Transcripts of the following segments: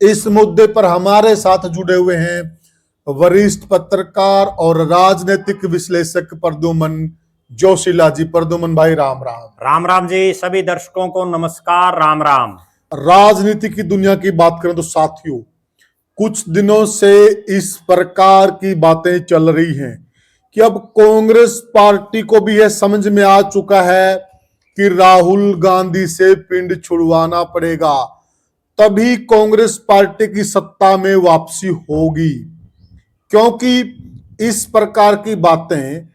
इस मुद्दे पर हमारे साथ जुड़े हुए हैं वरिष्ठ पत्रकार और राजनीतिक विश्लेषक प्रद्युमन जोशीला जी। प्रद्युमन भाई राम राम। राम राम जी। सभी दर्शकों को नमस्कार। राम राम। राजनीति की दुनिया की बात करें तो साथियों, कुछ दिनों से इस प्रकार की बातें चल रही हैं कि अब कांग्रेस पार्टी को भी यह समझ में आ चुका है कि राहुल गांधी से पिंड छुड़वाना पड़ेगा, तभी कांग्रेस पार्टी की सत्ता में वापसी होगी। क्योंकि इस प्रकार की बातें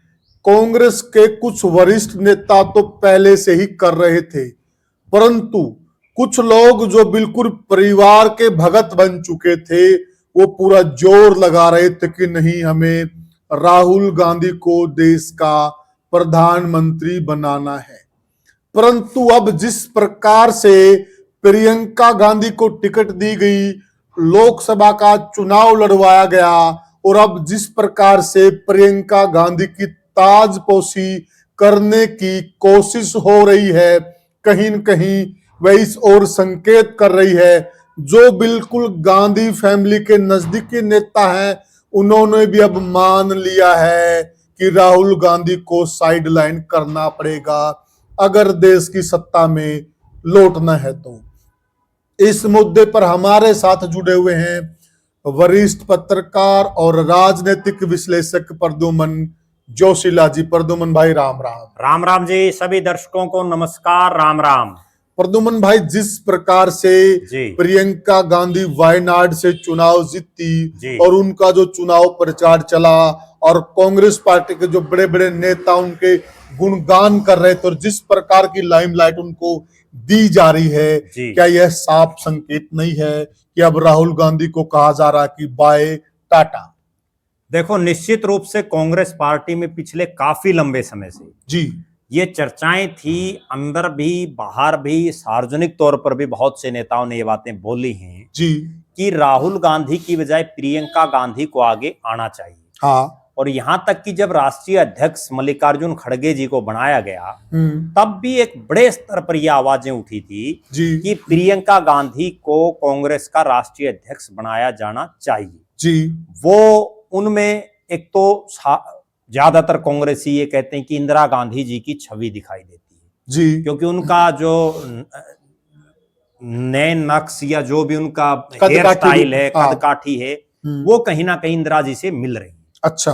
कांग्रेस के कुछ वरिष्ठ नेता तो पहले से ही कर रहे थे, परंतु कुछ लोग जो बिल्कुल परिवार के भगत बन चुके थे, वो पूरा जोर लगा रहे थे कि नहीं, हमें राहुल गांधी को देश का प्रधानमंत्री बनाना है। परंतु अब जिस प्रकार से प्रियंका गांधी को टिकट दी गई, लोकसभा का चुनाव लड़वाया गया, और अब जिस प्रकार से प्रियंका गांधी की ताजपोशी करने की कोशिश हो रही है, कहीं न कहीं वह इस ओर संकेत कर रही है। जो बिल्कुल गांधी फैमिली के नजदीकी नेता हैं, उन्होंने भी अब मान लिया है कि राहुल गांधी को साइडलाइन करना पड़ेगा अगर देश की सत्ता में लौटना है। तो इस मुद्दे पर हमारे साथ जुड़े हुए हैं वरिष्ठ पत्रकार और राजनीतिक विश्लेषक प्रद्युमन जोशीला जी। प्रद्युमन भाई राम राम। राम राम जी। सभी दर्शकों को नमस्कार। राम राम। प्रद्युमन भाई, जिस प्रकार से प्रियंका गांधी वायनाड से चुनाव जीती और उनका जो चुनाव प्रचार चला और कांग्रेस पार्टी के जो बड़े बड़े नेता उनके गुणगान कर रहे थे, और जिस प्रकार की लाइमलाइट उनको दी जा रही है, क्या यह साफ संकेत नहीं है कि अब राहुल गांधी को कहा जा रहा है कि बाय टाटा? देखो, निश्चित रूप से कांग्रेस पार्टी में पिछले काफी लंबे समय से जी ये चर्चाएं थी, अंदर भी बाहर भी, सार्वजनिक तौर पर भी बहुत से नेताओं ने ये बातें बोली हैं जी कि राहुल गांधी की बजाय प्रियंका गांधी को आगे आना चाहिए। हाँ। और यहां तक कि जब राष्ट्रीय अध्यक्ष मल्लिकार्जुन खड़गे जी को बनाया गया, तब भी एक बड़े स्तर पर यह आवाजें उठी थी कि प्रियंका गांधी को कांग्रेस का राष्ट्रीय अध्यक्ष बनाया जाना चाहिए। जी वो उनमें एक तो ज्यादातर कांग्रेसी ये कहते हैं कि इंदिरा गांधी जी की छवि दिखाई देती है जी, क्योंकि उनका जो नए नक्श या जो भी उनका हेयर स्टाइल है, कद काठी है, वो कहीं ना कहीं इंदिरा जी से मिल रही है। अच्छा।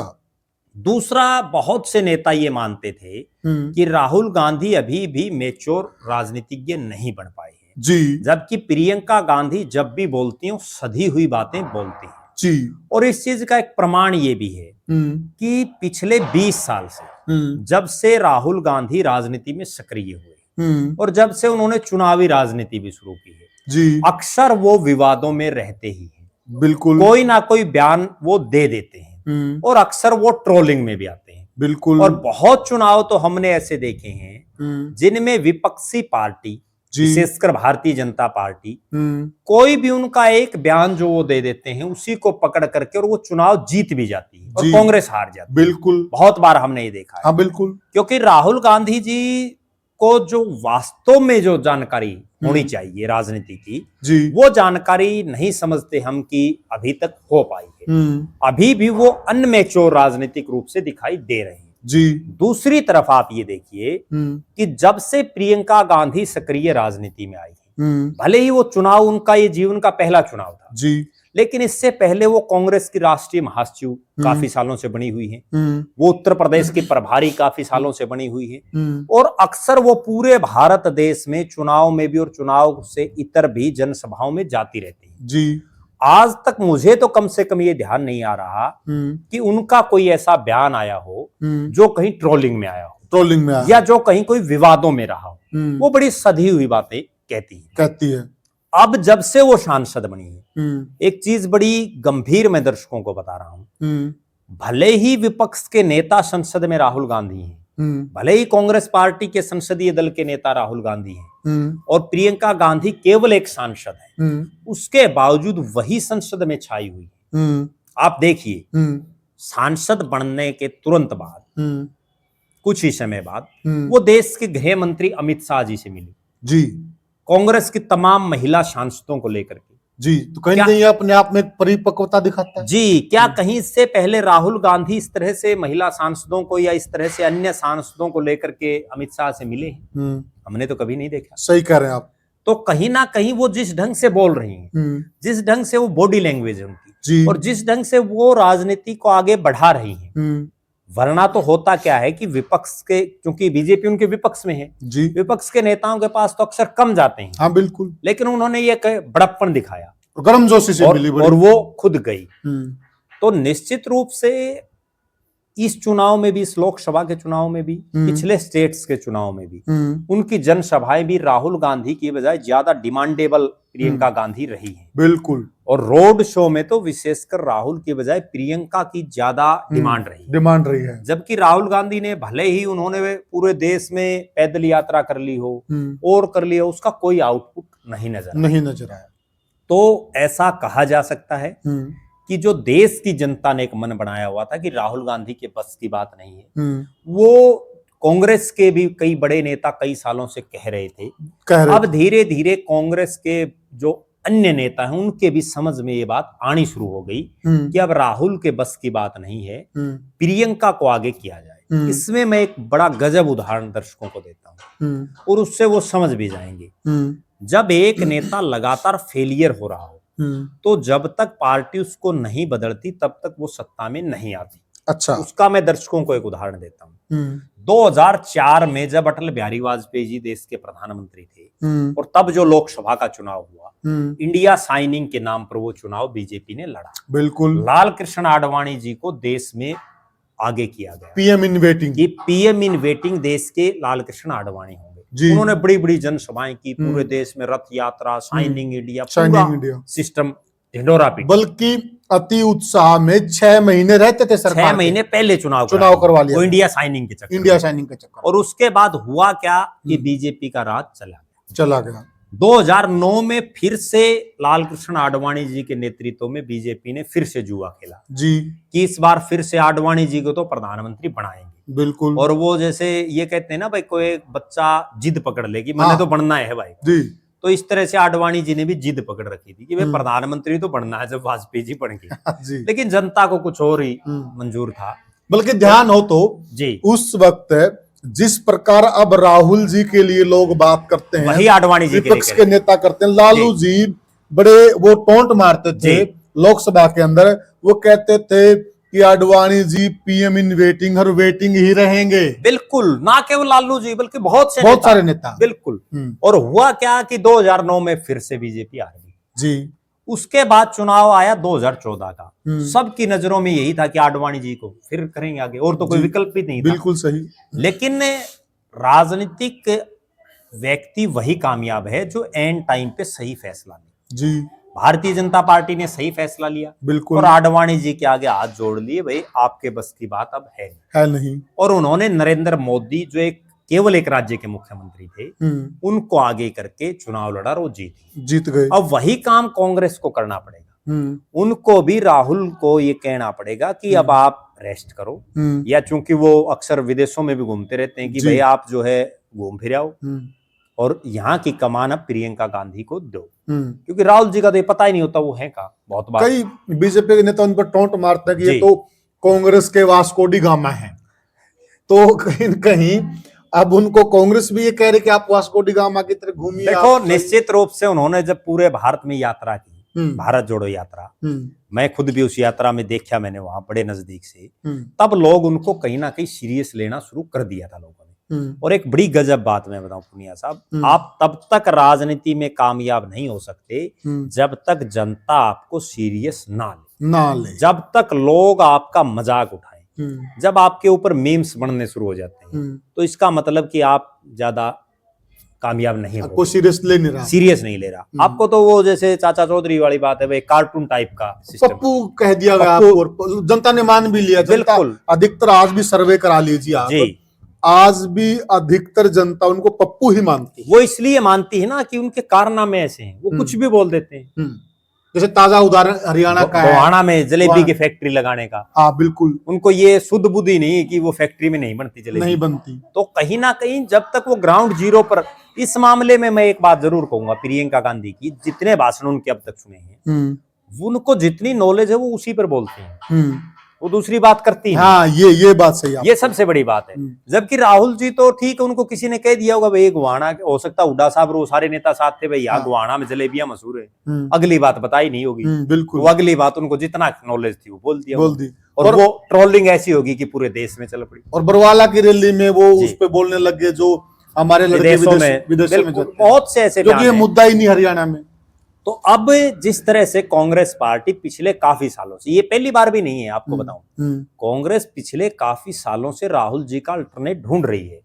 दूसरा, बहुत से नेता ये मानते थे कि राहुल गांधी अभी भी मैच्योर राजनीतिज्ञ नहीं बन पाए हैं जी, जबकि प्रियंका गांधी जब भी बोलती हैं सधी हुई बातें बोलती हैं जी। और इस चीज का एक प्रमाण ये भी है कि पिछले 20 साल से जब से राहुल गांधी राजनीति में सक्रिय हुए और जब से उन्होंने चुनावी राजनीति भी शुरू की है, जी, अक्सर वो विवादों में रहते ही हैं। बिल्कुल। कोई ना कोई बयान वो दे देते हैं और अक्सर वो ट्रोलिंग में भी आते हैं। बिल्कुल। और बहुत चुनाव तो हमने ऐसे देखे हैं जिनमें विपक्षी पार्टी, विशेषकर भारतीय जनता पार्टी, कोई भी उनका एक बयान जो वो दे देते हैं उसी को पकड़ करके और वो चुनाव जीत भी जाती है और कांग्रेस हार जाती है। बिल्कुल। बहुत बार हमने ये देखा है। हाँ, बिल्कुल। क्योंकि राहुल गांधी जी को जो वास्तव में जो जानकारी होनी चाहिए राजनीति की, वो जानकारी नहीं समझते हम कि अभी तक हो पाई है। अभी भी वो अनमैच्योर राजनीतिक रूप से दिखाई दे रहे हैं। जी। दूसरी तरफ आप ये देखिए कि जब से प्रियंका गांधी सक्रिय राजनीति में आई है, भले ही वो चुनाव उनका ये जीवन का पहला चुनाव था जी, लेकिन इससे पहले वो कांग्रेस की राष्ट्रीय महासचिव काफी सालों से बनी हुई है। वो उत्तर प्रदेश की प्रभारी काफी सालों से बनी हुई है और अक्सर वो पूरे भारत देश में चुनाव में भी और चुनाव से इतर भी जनसभाओं में जाती रहती है। जी। आज तक मुझे तो कम से कम ये ध्यान नहीं आ रहा कि उनका कोई ऐसा बयान आया हो जो कहीं ट्रोलिंग में आया हो, या जो कहीं कोई विवादों में रहा हो। वो बड़ी सधी हुई बातें कहती है। अब जब से वो सांसद बनी है, एक चीज बड़ी गंभीर मैं दर्शकों को बता रहा हूं, भले ही विपक्ष के नेता संसद में राहुल गांधी हैं, भले ही कांग्रेस पार्टी के संसदीय दल के नेता राहुल गांधी हैं और प्रियंका गांधी केवल एक सांसद है, उसके बावजूद वही संसद में छाई हुई है। आप देखिए, सांसद बनने के तुरंत बाद कुछ ही समय बाद वो देश के गृह मंत्री अमित शाह जी से मिली, जी, कांग्रेस की तमाम महिला सांसदों को लेकर के जी, तो कहीं ना कहीं अपने आप में एक परिपक्वता दिखाता है। जी, क्या कहीं इससे पहले राहुल गांधी इस तरह से महिला सांसदों को या इस तरह से अन्य सांसदों को लेकर के अमित शाह से मिले हैं? हमने तो कभी नहीं देखा। सही कह रहे हैं आप। तो कहीं ना कहीं वो जिस ढंग से बोल रही हैं, जिस ढंग से वो बॉडी लैंग्वेज है उनकी, और जिस ढंग से वो राजनीति को आगे बढ़ा रही हैं, वरना तो होता क्या है कि विपक्ष के, क्योंकि बीजेपी उनके विपक्ष में है जी, विपक्ष के नेताओं के पास तो अक्सर कम जाते हैं। हाँ बिल्कुल, लेकिन उन्होंने ये बड़प्पन दिखाया, गर्मजोशी से मिली और वो खुद गई। तो निश्चित रूप से इस चुनाव में भी, इस लोकसभा के चुनाव में भी, पिछले स्टेट्स के चुनाव में भी उनकी जनसभाएं भी राहुल गांधी की बजाय ज्यादा डिमांडेबल प्रियंका गांधी रही हैं। बिल्कुल। और रोड शो में तो विशेषकर राहुल की बजाय प्रियंका की ज्यादा डिमांड रही है। जबकि राहुल गांधी ने, भले ही उन्होंने पूरे देश में पैदल यात्रा कर ली हो और कर लिया, उसका कोई आउटपुट नहीं नजर आया। तो ऐसा कहा जा सकता है कि जो देश की जनता ने एक मन बनाया हुआ था कि राहुल गांधी के बस की बात नहीं है, वो कांग्रेस के भी कई बड़े नेता कई सालों से कह रहे थे। अब धीरे धीरे कांग्रेस के जो अन्य नेता हैं उनके भी समझ में ये बात आनी शुरू हो गई कि अब राहुल के बस की बात नहीं है, प्रियंका को आगे किया जाए। इसमें मैं एक बड़ा गजब उदाहरण दर्शकों को देता हूँ और उससे वो समझ भी जाएंगे। जब एक नेता लगातार फेलियर हो रहा हो, तो जब तक पार्टी उसको नहीं बदलती तब तक वो सत्ता में नहीं आती। अच्छा, उसका मैं दर्शकों को एक उदाहरण देता हूँ। 2004 में जब अटल बिहारी वाजपेयी जी देश के प्रधानमंत्री थे और तब जो लोकसभा का चुनाव हुआ, इंडिया साइनिंग के नाम पर वो चुनाव बीजेपी ने लड़ा। बिल्कुल। लाल कृष्ण आडवाणी जी को देश में आगे किया गया, पीएम इन वेटिंग। ये पीएम इन वेटिंग देश के लाल कृष्ण आडवाणी होंगे। उन्होंने बड़ी बड़ी जनसभाएं की, पूरे देश में रथ यात्रा, साइनिंग इंडिया, पूरा सिस्टम ढिंडोरा पीटा। बल्कि अति उत्साह में 6 महीने रहते थे सरकार, 6 महीने पहले चुनाव करवा लिया, इंडिया साइनिंग के चक्कर। और उसके बाद हुआ क्या कि बीजेपी का राज चला गया। 2009 में फिर से लाल कृष्ण आडवाणी जी के नेतृत्व में बीजेपी ने फिर से जुआ खेला जी, कि इस बार फिर से आडवाणी जी को तो प्रधानमंत्री बनाएंगे। बिल्कुल। और वो जैसे ये कहते हैं ना भाई, कोई बच्चा जिद पकड़ लेगी, मैंने तो बनना है भाई जी। तो इस तरह से आडवाणी जी ने भी जिद पकड़ रखी थी कि भाई प्रधानमंत्री तो बनना है जब वाजपेयी जी बन गए। लेकिन जनता को कुछ और ही मंजूर था। बल्कि ध्यान हो तो जी, उस वक्त जिस प्रकार अब राहुल जी के लिए लोग बात करते हैं, वही आडवाणी जी विपक्ष के नेता करते हैं। लालू जी बड़े वो टोंट मारते थे लोकसभा के अंदर, वो कहते थे कि Advani ji PM in waiting और वेटिंग ही रहेंगे। बिल्कुल, ना केवल लालू जी बल्कि बहुत सारे नेता। बिल्कुल। और हुआ क्या कि 2009 में फिर से बीजेपी हार गई जी। उसके बाद चुनाव आया 2014 का। सबकी नजरों में यही था कि आडवाणी जी को फिर करेंगे आगे, और तो कोई विकल्प ही नहीं था। बिल्कुल सही। लेकिन राजनीतिक व्यक्ति वही कामयाब है जो एंड टाइम पे सही फैसला ले जी। भारतीय जनता पार्टी ने सही फैसला लिया, बिल्कुल, और आडवाणी जी के आगे हाथ जोड़ लिए, भाई आपके बस की बात अब है नहीं। और उन्होंने नरेंद्र मोदी जो एक केवल एक राज्य के मुख्यमंत्री थे, उनको आगे करके चुनाव लड़ा और वो जीत गए। अब वही काम कांग्रेस को करना पड़ेगा। उनको भी राहुल को ये कहना पड़ेगा कि अब आप रेस्ट करो, या चूंकि वो अक्सर विदेशों में भी घूमते रहते हैं कि भाई आप जो है घूम फिर आओ और यहाँ की कमान अब प्रियंका गांधी को दो, क्योंकि राहुल जी का तो ये पता ही नहीं होता वो है का। बहुत बार कई बीजेपी के नेता उन पर टोंट मारते हैं कि ये तो कांग्रेस के वास्को डी गामा है। तो कहीं न कहीं अब उनको कांग्रेस भी ये कह रही कि आप वास्को डी गामा की तरह घूमिए। देखो, निश्चित रूप से उन्होंने जब पूरे भारत में यात्रा की, भारत जोड़ो यात्रा, मैं खुद भी उस यात्रा में देखा, मैंने वहां बड़े नजदीक से, तब लोग उनको कहीं ना कहीं सीरियस लेना शुरू कर दिया था लोगों ने। और एक बड़ी गजब बात मैं बताऊं पुनिया साहब, आप तब तक राजनीति में कामयाब नहीं हो सकते जब तक जनता आपको सीरियस ना ले, जब तक लोग आपका मजाक उठाएं। जब आपके ऊपर मीम्स बनने शुरू हो जाते हैं तो इसका मतलब कि आप ज्यादा कामयाब नहीं हो, सीरियस नहीं ले रहा। आपको तो वो जैसे चाचा चौधरी वाली बात है, भाई कार्टून टाइप का सिस्टम, पप्पू कह दिया गया और जनता ने मान भी लिया। बिल्कुल, अधिकतर आज भी सर्वे करा लीजिए आप, आज भी अधिकतर जनता उनको पप्पू ही मानती है। वो इसलिए मानती है ना कि उनके कारनामे ऐसे हैं, वो कुछ भी बोल देते हैं। जैसे ताजा उदाहरण हरियाणा का है, गोहाना में जलेबी की फैक्ट्री लगाने का। हाँ बिल्कुल, उनको ये शुद्ध बुद्धि नहीं कि वो फैक्ट्री में नहीं बनती जलेबी, नहीं बनती। तो कहीं ना कहीं जब तक वो ग्राउंड जीरो पर इस मामले में मैं एक बात जरूर कहूंगा, प्रियंका गांधी की जितने भाषण उनके अब तक सुने हैं, उनको जितनी नॉलेज है वो उसी पर बोलते हैं, वो दूसरी बात करती है। हाँ, ये बात सही है, ये सबसे बड़ी बात है। जबकि राहुल जी तो ठीक है, उनको किसी ने कह दिया होगा भाई गोहाना हो सकता है, हुड्डा साहब वो सारे नेता साथ थे भाई, यहाँ गोहाना में जलेबियां मशहूर है, अगली बात बताई नहीं होगी, बिल्कुल, वो अगली बात उनको जितना नॉलेज थी वो बोल दी, और वो ट्रोलिंग ऐसी होगी कि पूरे देश में चल पड़ी। और बरवाला की रैली में वो उस पे बोलने लग गए जो हमारे लड़के विदेशों में बहुत से ऐसे, जो कि ये मुद्दा ही नहीं हरियाणा में। तो अब जिस तरह से कांग्रेस पार्टी पिछले काफी सालों से, ये पहली बार भी नहीं है आपको बताऊं, कांग्रेस पिछले काफी सालों से राहुल जी का अल्टरनेट ढूंढ रही है।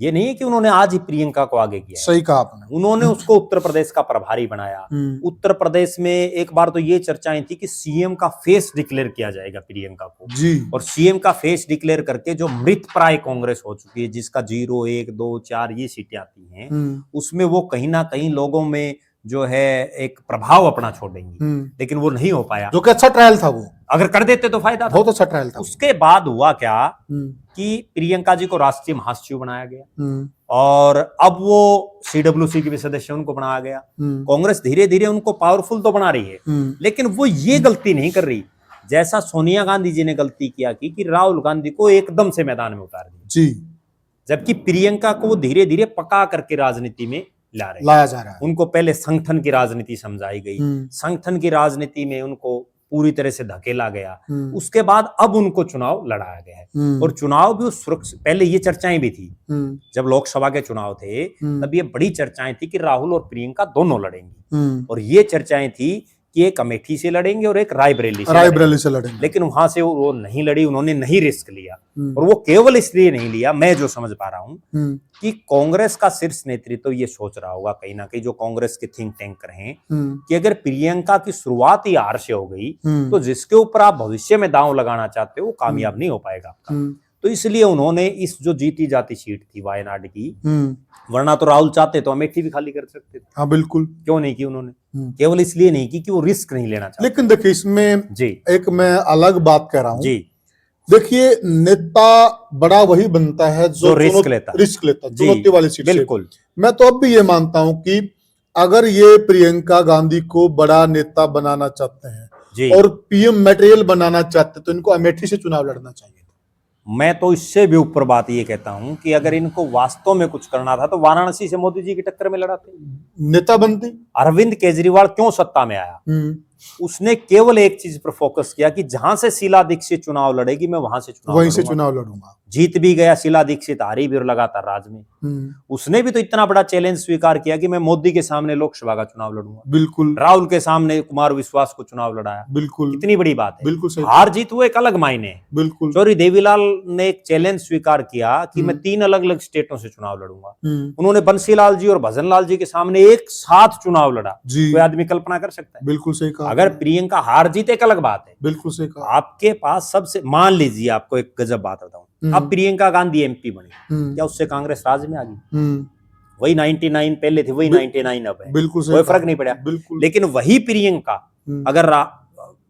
ये नहीं है कि उन्होंने आज ही प्रियंका को आगे किया, सही कहा आपने, उन्होंने उसको उत्तर प्रदेश का प्रभारी बनाया। उत्तर प्रदेश में एक बार तो ये चर्चाएं थी कि सीएम का फेस डिक्लेयर किया जाएगा प्रियंका को जी, और सीएम का फेस डिक्लेयर करके जो मृत प्राय कांग्रेस हो चुकी है, जिसका 0, 1, 2, 4 ये सीटें आती हैं, उसमें वो कहीं ना कहीं लोगों में जो है एक प्रभाव अपना छोड़ेंगी, लेकिन वो नहीं हो पाया, जो कि अच्छा ट्रायल था। वो अगर कर देते तो फायदा था, बहुत अच्छा ट्रायल था। उसके बाद हुआ क्या कि प्रियंका जी को राष्ट्रीय महासचिव बनाया गया, और अब वो सीडब्ल्यूसी के भी सदस्य उनको बनाया गया। कांग्रेस धीरे धीरे उनको पावरफुल तो बना रही है, लेकिन वो ये गलती नहीं कर रही जैसा सोनिया गांधी जी ने गलती किया कि राहुल गांधी को एकदम से मैदान में उतार दिया जी, जबकि प्रियंका को वो धीरे धीरे पका करके राजनीति में लाया जा रहा है। उनको पहले संगठन की राजनीति समझाई गई, संगठन की राजनीति में उनको पूरी तरह से धकेला गया, उसके बाद अब उनको चुनाव लड़ाया गया है, और चुनाव भी सुरक्षित। पहले ये चर्चाएं भी थी जब लोकसभा के चुनाव थे, तब ये बड़ी चर्चाएं थी कि राहुल और प्रियंका दोनों लड़ेंगे, और ये चर्चाएं थी कि एक अमेठी से लड़ेंगे और एक रायबरेली से लड़ेंगे, लेकिन वहां से वो नहीं लड़ी, उन्होंने नहीं रिस्क लिया, और वो केवल इसलिए नहीं लिया, मैं जो समझ पा रहा हूं कि कांग्रेस का शीर्ष नेतृत्व तो ये सोच रहा होगा कहीं ना कहीं, जो कांग्रेस के थिंक टैंक रहे, कि अगर प्रियंका की शुरुआत ही हार से हो गई तो जिसके ऊपर आप भविष्य में दांव लगाना चाहते हो वो कामयाब नहीं हो पाएगा। तो इसलिए उन्होंने इस जो जीती जाती सीट थी वायनाड की, वरना तो राहुल चाहते तो अमेठी भी खाली कर सकते थे। हाँ बिल्कुल, क्यों नहीं की उन्होंने, केवल इसलिए नहीं की कि वो रिस्क नहीं लेना चाहते। लेकिन देखिए इसमें जी एक मैं अलग बात कह रहा हूँ जी, देखिए नेता बड़ा वही बनता है जो रिस्क लेता चुनौती वाली सीट। बिल्कुल, मैं तो अब भी ये मानता हूं कि अगर ये प्रियंका गांधी को बड़ा नेता बनाना चाहते हैं और पीएम मटेरियल बनाना चाहते हैं तो इनको अमेठी से चुनाव लड़ना चाहिए। मैं तो इससे भी ऊपर बात ये कहता हूं कि अगर इनको वास्तव में कुछ करना था तो वाराणसी से मोदी जी की टक्कर में लड़ाते, नेता बनते। अरविंद केजरीवाल क्यों सत्ता में आया, उसने केवल एक चीज पर फोकस किया कि जहां से शीला दीक्षित चुनाव लड़ेगी मैं वहीं से चुनाव लड़ूंगा। जीत भी गया, शीला दीक्षित हारी भी, और लगातार राज में। उसने भी तो इतना बड़ा चैलेंज स्वीकार किया कि मैं मोदी के सामने लोकसभा का चुनाव लड़ूंगा। बिल्कुल, राहुल के सामने कुमार विश्वास को चुनाव लड़ाया। बिल्कुल, इतनी बड़ी बात है। बिल्कुल, हार जीत वो एक अलग मायने। बिल्कुल, चौधरी देवीलाल ने एक चैलेंज स्वीकार किया कि मैं 3 अलग अलग स्टेटों से चुनाव लड़ूंगा। उन्होंने बंसीलाल जी और भजनलाल जी के सामने एक साथ चुनाव लड़ा। कोई आदमी कल्पना कर सकता है? बिल्कुल सही कहा। अगर प्रियंका हार जीत एक अलग बात है। बिल्कुल सही कहा। आपके पास सबसे, मान लीजिए आपको एक गजब बात बताऊं, अब प्रियंका गांधी एमपी बनी, क्या उससे कांग्रेस राज में आ गई? वही 99 पहले थी, वही 99 अब है। बिल्कुल कोई फर्क नहीं पड़ा। लेकिन वही प्रियंका अगर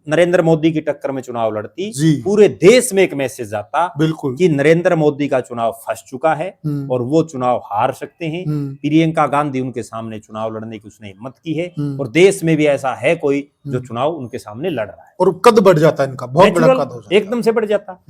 नरेंद्र मोदी की टक्कर में चुनाव लड़ती, पूरे देश में एक मैसेज जाता बिल्कुल कि नरेंद्र मोदी का चुनाव फंस चुका है और वो चुनाव हार सकते हैं। प्रियंका गांधी उनके सामने चुनाव लड़ने की उसने हिम्मत की है, और देश में भी ऐसा है कोई जो चुनाव उनके सामने लड़ रहा है, और कद बढ़ जाता है इनका, बहुत बड़ा कद हो जाता है, एकदम से बढ़ जाता।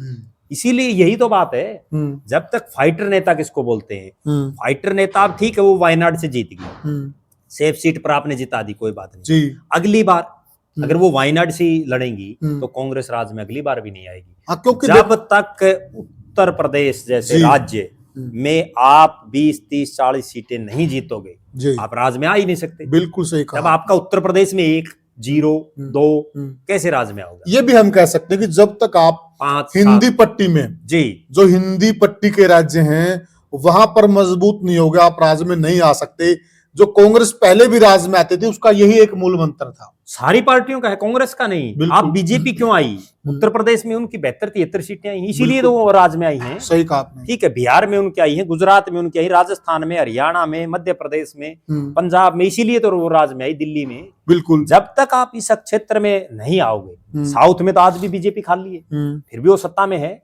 इसीलिए यही तो बात है, जब तक फाइटर नेता किसको बोलते हैं, फाइटर नेता अब ठीक है वो वायनाड से जीत गई, सेफ सीट पर आपने जिता दी, कोई बात नहीं, अगली बार अगर वो वायनाड से लड़ेंगी तो कांग्रेस राज में अगली बार भी नहीं आएगी। जब तक उत्तर प्रदेश जैसे राज्य में आप 20, 30, 40 सीटें नहीं जीतोगे, आप राज में आ ही नहीं सकते। बिल्कुल सही कहा। जब आपका उत्तर प्रदेश में 1, 0, 2 कैसे राज में आओगे? ये भी हम कह सकते हैं कि जब तक आप 5 हिंदी पट्टी में जी, जो हिंदी पट्टी के राज्य हैं वहां पर मजबूत नहीं होगे, आप राज में नहीं आ सकते। जो कांग्रेस पहले भी राज में आते थे उसका यही एक मूल मंत्र था, सारी पार्टियों का है, कांग्रेस का नहीं। आप बीजेपी क्यों आई? उत्तर प्रदेश में उनकी 72-73 सीटें आई, इसीलिए तो वो राज में आई हैं। सही कहा आपने। ठीक है, बिहार में उनकी आई है, गुजरात में उनकी आई, राजस्थान में, हरियाणा में, मध्य प्रदेश में, पंजाब में, इसीलिए तो वो राज में आई, दिल्ली में। बिल्कुल, जब तक आप इस क्षेत्र में नहीं आओगे, साउथ में तो आज भी बीजेपी खाली है, फिर भी वो सत्ता में है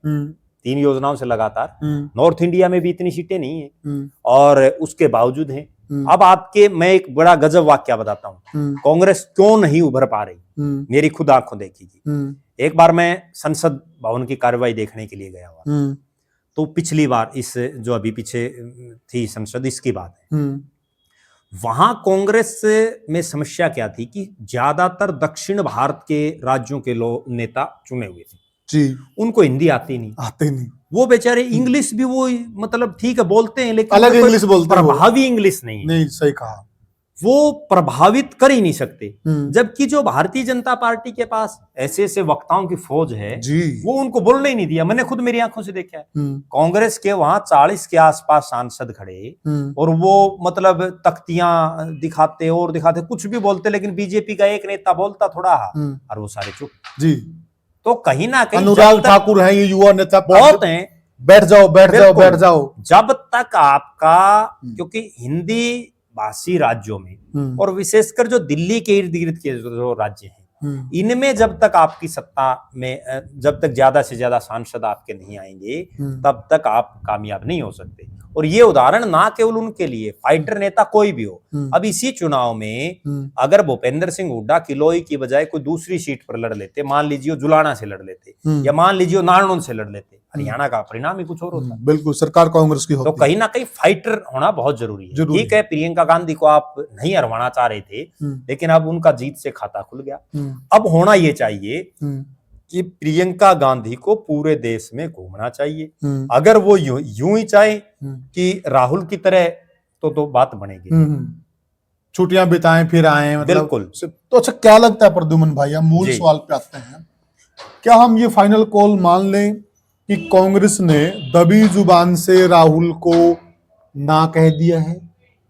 3 योजनाओं से लगातार। नॉर्थ इंडिया में भी इतनी सीटें नहीं है, और उसके बावजूद है अब आपके मैं एक बड़ा गजब वाक्य बताता हूँ, कांग्रेस क्यों नहीं उभर पा रही, मेरी खुद आंखों देखी थी। एक बार मैं संसद भवन की कार्रवाई देखने के लिए गया हुआ, तो पिछली बार इस जो अभी पीछे थी संसद, इसकी बात है, वहां कांग्रेस में समस्या क्या थी कि ज्यादातर दक्षिण भारत के राज्यों के लोग नेता चुने हुए थे जी, उनको हिंदी आती नहीं, वो बेचारे इंग्लिश भी वो मतलब ठीक है बोलते हैं, लेकिन अलग इंग्लिश बोलते हैं, प्रभावी इंग्लिश नहीं है। नहीं, सही कहा, वो प्रभावित कर ही नहीं सकते। जबकि जो भारतीय जनता पार्टी के पास ऐसे ऐसे वक्ताओं की फौज है जी, वो उनको बोलने ही नहीं दिया। मैंने खुद मेरी आंखों से देखा है, कांग्रेस के वहां 40 के आसपास सांसद खड़े और वो मतलब तख्तियां दिखाते और दिखाते, कुछ भी बोलते, लेकिन बीजेपी का एक नेता बोलता थोड़ा और वो सारे चुप। जी, तो कहीं ना कहीं अनुराग ठाकुर है, ये युवा नेता बहुत हैं, बैठ जाओ बैठ जाओ बैठ जाओ। जब तक आपका, क्योंकि हिंदी भाषी राज्यों में और विशेषकर जो दिल्ली के इर्द गिर्द के जो राज्य हैं, इनमें जब तक आपकी सत्ता में जब तक ज्यादा से ज्यादा सांसद आपके नहीं आएंगे तब तक आप कामयाब नहीं हो सकते। और ये उदाहरण ना केवल उनके लिए, फाइटर नेता कोई भी हो, अब इसी चुनाव में अगर भूपेंद्र सिंह हुड्डा किलोई की बजाय कोई दूसरी सीट पर लड़ लेते, मान लीजिए जुलाना से लड़ लेते या मान लीजिए नारनौल से लड़ लेते, हरियाणा का परिणाम ही कुछ और होता। बिल्कुल, सरकार कांग्रेस की होती। तो कहीं ना कहीं फाइटर होना बहुत जरूरी है। ठीक है, प्रियंका गांधी को आप नहीं हरवाना चाह रहे थे, लेकिन अब उनका जीत से खाता खुल गया। अब होना ये चाहिए कि प्रियंका गांधी को पूरे देश में घूमना चाहिए। अगर वो यूं ही चाहे कि राहुल की तरह, तो बात बनेगी, छुट्टियां बिताएं फिर आए, मतलब बिल्कुल। तो अच्छा, क्या लगता है प्रद्युमन भाई, हम मूल सवाल पे आते हैं, क्या हम ये फाइनल कॉल मान लें कि कांग्रेस ने दबी जुबान से राहुल को ना कह दिया है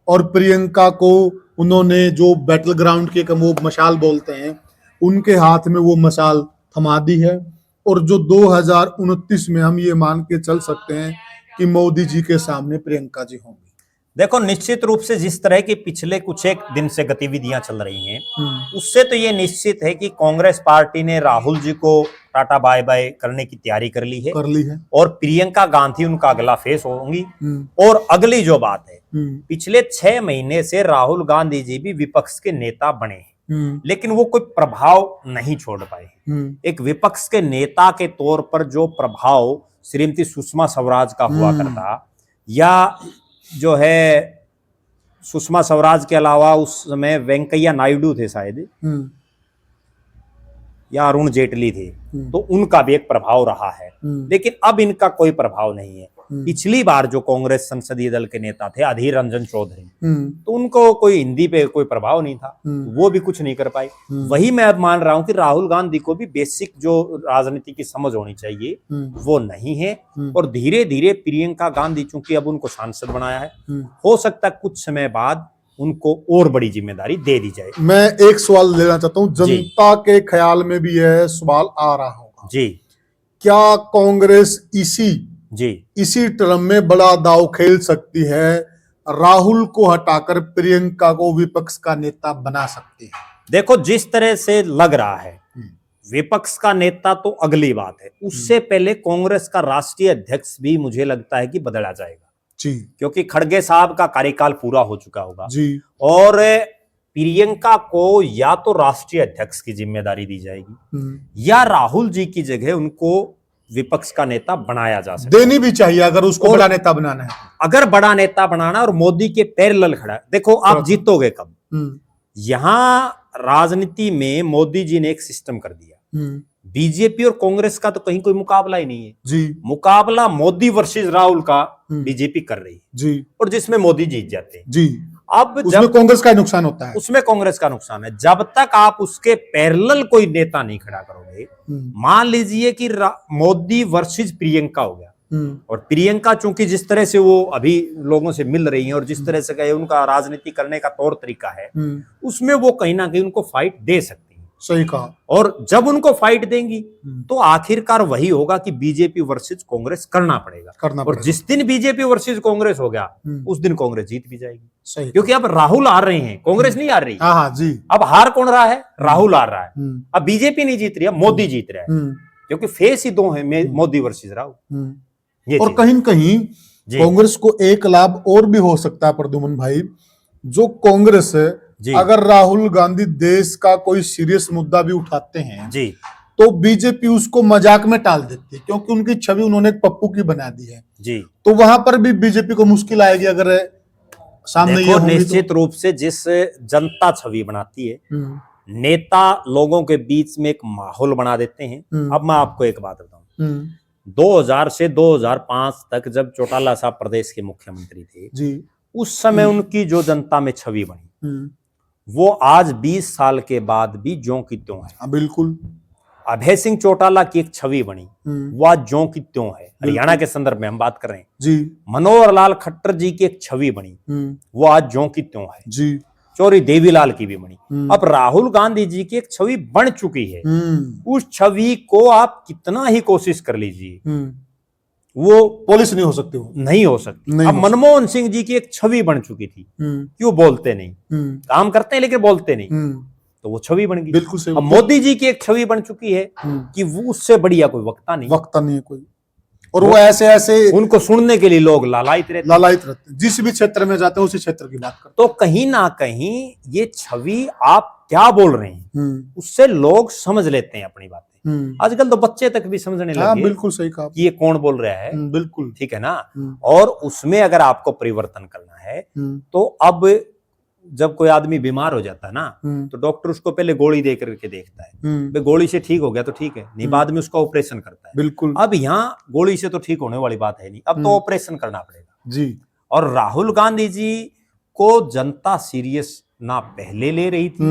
और प्रियंका को उन्होंने जो बैटल ग्राउंड के वो मशाल बोलते हैं, उनके हाथ में वो मशाल थमा दी है, और जो 2029 में हम ये मान के चल सकते हैं कि मोदी जी के सामने प्रियंका जी होंगी? देखो, निश्चित रूप से जिस तरह की पिछले कुछ एक दिन से गतिविधियां चल रही हैं, उससे तो ये निश्चित है कि कांग्रेस पार्टी ने राहुल जी को टाटा बाय बाय करने की तैयारी कर ली है और प्रियंका गांधी उनका अगला फेस होंगी। और अगली जो बात है, पिछले 6 महीने से राहुल गांधी जी भी विपक्ष के नेता बने हैं, लेकिन वो कोई प्रभाव नहीं छोड़ पाए। एक विपक्ष के नेता के तौर पर जो प्रभाव श्रीमती सुषमा स्वराज का हुआ करता, या जो है सुषमा स्वराज के अलावा उस समय वेंकैया नायडू थे शायद, या अरुण जेटली थे, तो उनका भी एक प्रभाव रहा है, लेकिन अब इनका कोई प्रभाव नहीं है। पिछली बार जो कांग्रेस संसदीय दल के नेता थे अधीर रंजन चौधरी, तो उनको कोई हिंदी पे कोई प्रभाव नहीं था, वो भी कुछ नहीं कर पाए। वही मैं अब मान रहा हूं कि राहुल गांधी को भी बेसिक जो राजनीति की समझ होनी चाहिए वो नहीं है, और धीरे धीरे प्रियंका गांधी, चूंकि अब उनको सांसद बनाया है, हो सकता है कुछ समय बाद उनको और बड़ी जिम्मेदारी दे दी जाए। मैं एक सवाल लेना चाहता हूं, जनता के ख्याल में भी यह सवाल आ रहा होगा जी, क्या कांग्रेस इसी टर्म में बड़ा दांव खेल सकती है, राहुल को हटाकर प्रियंका को विपक्ष का नेता बना सकती है? देखो, जिस तरह से लग रहा है विपक्ष का नेता तो अगली बात है, उससे पहले कांग्रेस का राष्ट्रीय अध्यक्ष भी मुझे लगता है कि बदला जाएगा जी, क्योंकि खड़गे साहब का कार्यकाल पूरा हो चुका होगा जी, और प्रियंका को या तो राष्ट्रीय अध्यक्ष की जिम्मेदारी दी जाएगी या राहुल जी की जगह उनको विपक्ष का नेता बनाया जा सकता है। देनी भी चाहिए अगर उसको बड़ा नेता बनाना है, अगर बड़ा नेता बनाना और मोदी के पैरेलल खड़ा है। देखो, आप जीतोगे कब? यहां राजनीति में मोदी जी ने एक सिस्टम कर दिया, बीजेपी और कांग्रेस का तो कहीं कोई मुकाबला ही नहीं है जी, मुकाबला मोदी वर्सेस राहुल का बीजेपी कर रही है जी, और जिसमें मोदी जीत जाते हैं जी। अब उसमें कांग्रेस का नुकसान होता है, उसमें कांग्रेस का नुकसान है। जब तक आप उसके पैरेलल कोई नेता नहीं खड़ा करोगे, मान लीजिए कि मोदी वर्सेस प्रियंका हो गया, और प्रियंका चूंकि जिस तरह से वो अभी लोगों से मिल रही हैं और जिस तरह से उनका राजनीति करने का तौर तरीका है, उसमें वो कहीं ना कहीं उनको फाइट दे सकती है। सही कहा। और जब उनको फाइट देंगी तो आखिरकार वही होगा कि बीजेपी वर्सेस कांग्रेस करना पड़ेगा। और जिस दिन बीजेपी वर्सेस कांग्रेस हो गया उस दिन कांग्रेस जीत भी जाएगी। सही, क्योंकि अब राहुल हार रहे हैं, कांग्रेस नहीं हार रही। हाँ जी, अब हार कौन रहा है? राहुल हार रहा है। अब बीजेपी नहीं जीत रही है, मोदी जीत रहा है, क्योंकि फेस ही दो है, मोदी वर्सेस राहुल। और कहीं कहीं कांग्रेस को एक लाभ और भी हो सकता है प्रद्युमन भाई, जो कांग्रेस है, जी। अगर राहुल गांधी देश का कोई सीरियस मुद्दा भी उठाते हैं जी तो बीजेपी उसको मजाक में टाल देती है, क्योंकि उनकी छवि उन्होंने एक पप्पू की बना दी है। जी। तो वहां पर भी बीजेपी को मुश्किल आएगी अगर सामने ये देखो, होंगी निश्चित रूप से जिस जनता छवि बनाती है, नेता लोगों के बीच में एक माहौल बना देते हैं। अब मैं आपको एक बात बताऊं, 2000 से 2005 तक जब चौटाला साहब प्रदेश के मुख्यमंत्री थे जी, उस समय उनकी जो जनता में छवि बनी वो आज 20 साल के बाद भी ज्यों की त्यों है। हाँ, बिल्कुल। अभय सिंह चौटाला की एक छवि बनी वो आज ज्यों की त्यों है। हरियाणा के संदर्भ में हम बात कर रहे हैं जी। मनोहर लाल खट्टर जी की एक छवि बनी वो आज ज्यों की त्यों है जी। चौरी देवीलाल की भी बनी। अब राहुल गांधी जी की एक छवि बन चुकी है, उस छवि को आप कितना ही कोशिश कर लीजिए वो पुलिस नहीं हो सकती, वो नहीं हो सकती। नहीं अब हो मनमोहन सिंह जी की एक छवि बन चुकी थी, क्यों बोलते नहीं, काम करते हैं लेकिन बोलते नहीं, तो वो छवि बन गई। बिल्कुल सही। अब मोदी जी की एक छवि बन चुकी है कि वो उससे बढ़िया कोई वक्ता नहीं है कोई, और वो ऐसे उनको सुनने के लिए लोग लालायित रहते हैं। जिस भी क्षेत्र में जाते हैं उसी क्षेत्र की बात करते तो कहीं ना कहीं ये छवि आप क्या बोल रहे हैं उससे लोग समझ लेते हैं अपनी बातें। आजकल तो बच्चे तक भी समझने लगे। हाँ, बिल्कुल सही कहा कि ये कौन बोल रहा है। बिल्कुल ठीक है ना। और उसमें अगर आपको परिवर्तन करना है तो अब जब कोई आदमी बीमार हो जाता है ना तो डॉक्टर उसको पहले गोली दे करके देखता है, गोली से ठीक हो गया तो ठीक है, नहीं बाद में उसका ऑपरेशन करता है। बिल्कुल। अब यहाँ गोली से तो ठीक होने वाली बात है नहीं, अब तो ऑपरेशन करना पड़ेगा जी। और राहुल गांधी जी को जनता सीरियस ना पहले ले रही थी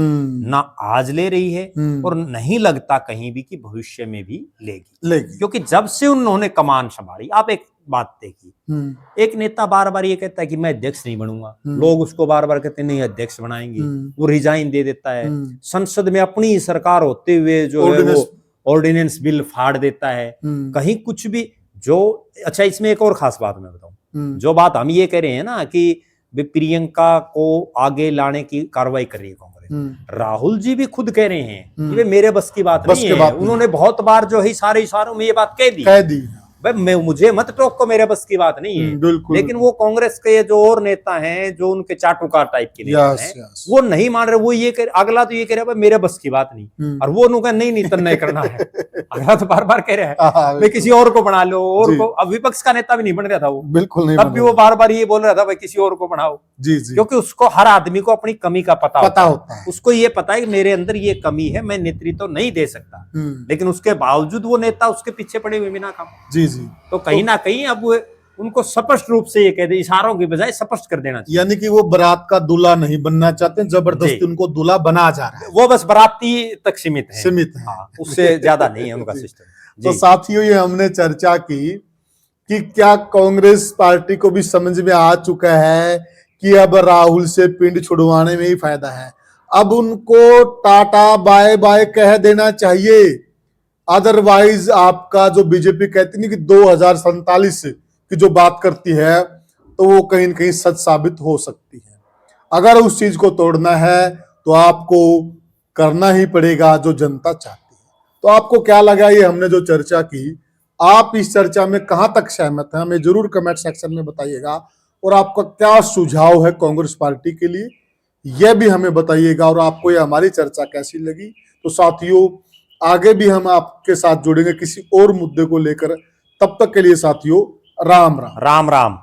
ना आज ले रही है और नहीं लगता कहीं भी कि भविष्य में भी लेगी। क्योंकि जब से उन्होंने कमान संभाली, आप एक बात देखिए, एक नेता बार बार ये कहता है कि मैं अध्यक्ष नहीं बनूंगा, लोग उसको बार बार कहते हैं नहीं अध्यक्ष बनाएंगे, वो रिजाइन दे देता है, संसद में अपनी ही सरकार होते हुए जो है वो ऑर्डिनेंस बिल फाड़ देता है, कहीं कुछ भी जो। अच्छा, इसमें एक और खास बात मैं बताऊं, जो बात हम ये कह रहे हैं ना कि प्रियंका को आगे लाने की कार्रवाई कर रही है कांग्रेस, राहुल जी भी खुद कह रहे हैं कि मेरे बस की बात नहीं है। उन्होंने बहुत बार जो है सारे इशारों में ये बात कह दी भाई मुझे मत टोको, मेरे बस की बात नहीं है। लेकिन वो कांग्रेस के जो और नेता हैं जो उनके चाटुकार टाइप के नेता हैं वो नहीं मान रहे। वो ये अगला तो ये कह रहा है भाई मेरे बस की बात नहीं, और वो उनका नहीं तय करना है। अगला तो बार बार कह रहा है भाई किसी और को बना लो, और को। अब विपक्ष का नेता भी नहीं बन रहा था वो, बिल्कुल नहीं, तब भी वो बार बार ये बोल रहा था भाई किसी और को बनाओ। जी जी। क्योंकि उसको हर आदमी को अपनी कमी का पता होता है। उसको ये पता है कि मेरे अंदर ये कमी है, मैं नेतृत्व तो नहीं दे सकता, लेकिन उसके बावजूद वो नेता उसके पीछे पड़े हुए बिना काम। जी जी। तो कहीं ना कहीं अब उनको स्पष्ट रूप से ये कह दे, इशारों की बजाय स्पष्ट कर देना चाहिए। यानी कि वो बारात का दूल्हा नहीं बनना चाहते, जबरदस्ती उनको दूल्हा बना जा रहा है। वो बस बाराती तक सीमित है। हाँ, उससे ज्यादा नहीं है उनका सिस्टम। तो साथियों, ये हमने चर्चा की कि क्या कांग्रेस पार्टी को भी समझ में आ चुका है कि अब राहुल से पिंड छुड़वाने में ही फायदा है, अब उनको टाटा बाय बाय कह देना चाहिए। अदरवाइज आपका जो बीजेपी कहती नहीं कि 2047 की जो बात करती है तो वो कहीं न कहीं सच साबित हो सकती है। अगर उस चीज को तोड़ना है तो आपको करना ही पड़ेगा जो जनता चाहती है। तो आपको क्या लगा ये हमने जो चर्चा की, आप इस चर्चा में कहां तक सहमत हैं, हमें जरूर कमेंट सेक्शन में बताइएगा। और आपका क्या सुझाव है कांग्रेस पार्टी के लिए, यह भी हमें बताइएगा। और आपको ये हमारी चर्चा कैसी लगी। तो साथियों, आगे भी हम आपके साथ जुड़ेंगे किसी और मुद्दे को लेकर। तब तक के लिए साथियों, राम राम। राम राम।